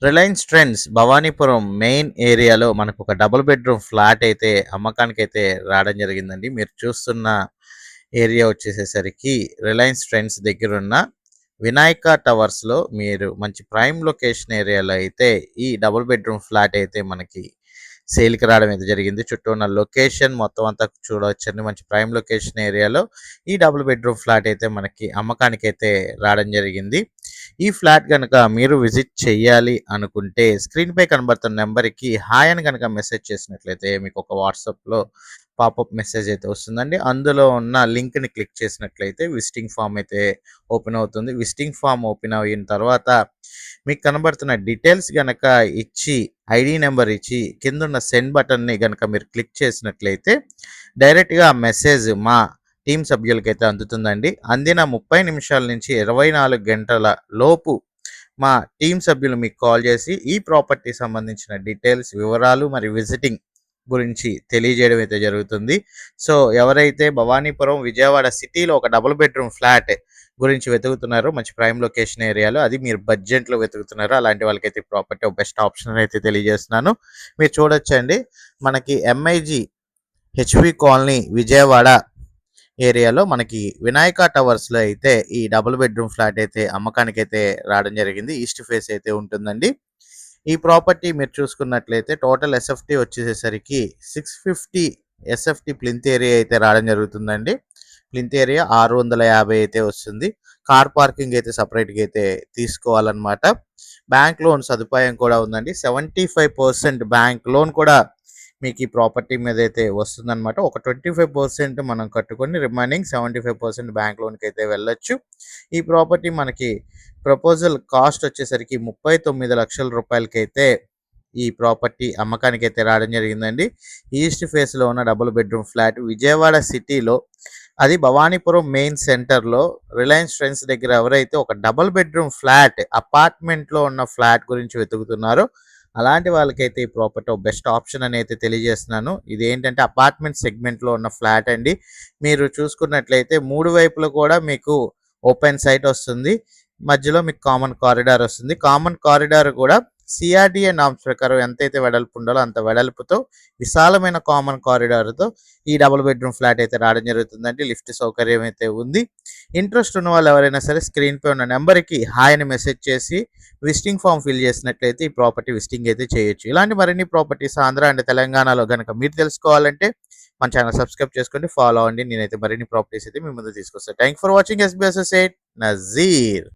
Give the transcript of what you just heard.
Reliance trends Bhavanipuram main ఏరియాలో మనకు ఒక డబుల్ బెడ్రూమ్ ఫ్లాట్ అయితే అమ్మకానికైతే రావడం జరిగిందండి. మీరు చూస్తున్న ఏరియా వచ్చేసేసరికి రిలయన్స్ ట్రెండ్స్ దగ్గరున్న వినాయక టవర్స్‌లో మీరు మంచి ప్రైమ్ లొకేషన్ ఏరియాలో అయితే ఈ డబుల్ బెడ్రూమ్ ఫ్లాట్ అయితే మనకి సేల్‌కి రావడం అయితే జరిగింది. చుట్టూ ఉన్న లొకేషన్ మొత్తం అంతా చూడవచ్చండి. మంచి ప్రైమ్ లొకేషన్ ఏరియాలో ఈ డబుల్ బెడ్రూమ్ ఫ్లాట్ అయితే మనకి అమ్మకానికైతే రావడం జరిగింది. ఈ ఫ్లాట్ గనక మీరు విజిట్ చేయాలి అనుకుంటే స్క్రీన్‌పై కనబడుతున్న నెంబర్‌కి హాయ్ అని గనక మెసేజ్ చేసినట్లయితే మీకు ఒక వాట్సాప్‌లో పాపప్ మెసేజ్ అయితే వస్తుందండి. అందులో ఉన్న లింక్‌ని క్లిక్ చేసినట్లయితే విజిటింగ్ ఫామ్ అయితే ఓపెన్ అవుతుంది. విజిటింగ్ ఫామ్ ఓపెన్ అయిన తర్వాత మీకు కనబడుతున్న డీటెయిల్స్ గనక ఇచ్చి ఐడీ నెంబర్ ఇచ్చి కిందున్న సెండ్ బటన్ని గనక మీరు క్లిక్ చేసినట్లయితే డైరెక్ట్‌గా ఆ మెసేజ్ మా టీమ్ సభ్యులకైతే అందుతుందండి. అందిన 30 నిమిషాల నుంచి 24 గంటల లోపు మా టీమ్ సభ్యులు మీకు కాల్ చేసి ఈ ప్రాపర్టీ సంబంధించిన డీటెయిల్స్, వివరాలు మరియు విజిటింగ్ గురించి తెలియజేయడం అయితే జరుగుతుంది. సో ఎవరైతే భవానీపురం, విజయవాడ సిటీలో ఒక డబుల్ బెడ్రూమ్ ఫ్లాట్ గురించి వెతుకుతున్నారో మంచి ప్రైమ్ లొకేషన్ ఏరియాలో, అది మీరు బడ్జెట్లో వెతుకుతున్నారో అలాంటి వాళ్ళకైతే ఈ ప్రాపర్టీ ఒక బెస్ట్ ఆప్షన్ అయితే తెలియజేస్తున్నాను. మీరు చూడొచ్చండి, మనకి ఎంఐజీ హెచ్‌వి కాలనీ విజయవాడ ఏరియాలో మనకి వినాయక టవర్స్‌లో అయితే ఈ డబుల్ బెడ్రూమ్ ఫ్లాట్ అయితే అమ్మకానికైతే రావడం జరిగింది. ఈస్ట్ ఫేస్ అయితే ఉంటుందండి. ఈ ప్రాపర్టీ మీరు చూసుకున్నట్లయితే టోటల్ ఎస్ఎఫ్టీ వచ్చేసేసరికి 650 ఎస్ఎఫ్టీ ప్లింత్ ఏరియా అయితే రావడం జరుగుతుందండి. ప్లింత్ ఏరియా 650 అయితే వస్తుంది. కార్ పార్కింగ్ అయితే సపరేట్‌గా అయితే తీసుకోవాలన్నమాట. బ్యాంక్ లోన్ సదుపాయం కూడా ఉందండి. 75% బ్యాంక్ లోన్ కూడా మీకు ఈ ప్రాపర్టీ మీద అయితే వస్తుందన్నమాట. ఒక 25% మనం కట్టుకొని రిమైనింగ్ 75% బ్యాంక్ లోన్‌కి అయితే వెళ్ళొచ్చు. ఈ ప్రాపర్టీ మనకి ప్రపోజల్ కాస్ట్ వచ్చేసరికి 39 లక్షల రూపాయలకైతే ఈ ప్రాపర్టీ అమ్మకానికైతే రావడం జరిగిందండి. ఈస్ట్ ఫేస్‌లో ఉన్న డబుల్ బెడ్రూమ్ ఫ్లాట్ విజయవాడ సిటీలో, అది భవానీపురం మెయిన్ సెంటర్‌లో రిలయన్స్ ట్రెండ్స్ దగ్గర ఎవరైతే ఒక డబుల్ బెడ్రూమ్ ఫ్లాట్ అపార్ట్మెంట్‌లో ఉన్న ఫ్లాట్ గురించి వెతుకుతున్నారో అలాంటి వాళ్ళకైతే ఈ ప్రాపర్టీ ఒక బెస్ట్ ఆప్షన్ అని అయితే తెలియజేస్తున్నాను. ఇదేంటంటే అపార్ట్మెంట్ సెగ్మెంట్‌లో ఉన్న ఫ్లాట్ అండి. మీరు చూసుకున్నట్లయితే 3 వైపులా కూడా మీకు ఓపెన్ సైట్ వస్తుంది. మధ్యలో మీకు కామన్ కారిడార్ వస్తుంది. కామన్ కారిడార్ కూడా సిఆర్‌డిఏ నార్మ్స్ ప్రకారం ఎంతైతే వెడల్పు ఉండాలో అంత వెడల్పుతో విశాలమైన కామన్ కారిడార్‌తో ఈ డబుల్ బెడ్రూమ్ ఫ్లాట్ అయితే రావడం జరుగుతుందండి. లిఫ్ట్ సౌకర్యం అయితే ఉంది. ఇంట్రెస్ట్ ఉన్న వాళ్ళు ఎవరైనా సరే స్క్రీన్‌పై ఉన్న నెంబర్‌కి హాయ్ అని మెసేజ్ చేసి విజిటింగ్ ఫామ్ ఫిల్ చేసినట్లయితే ఈ ప్రాపర్టీ విజిటింగ్ అయితే చేయొచ్చు. ఇలాంటి మరిన్ని ప్రాపర్టీస్ ఆంధ్ర అండ్ తెలంగాణలో గనక మీరు తెలుసుకోవాలంటే మన ఛానల్ సబ్స్క్రైబ్ చేసుకోండి, ఫాలో అవ్వండి. నేనైతే మరిన్ని ప్రాపర్టీస్ అయితే మీ ముందు తీసుకొస్తాను. Thank for watching. SB associate Nazir.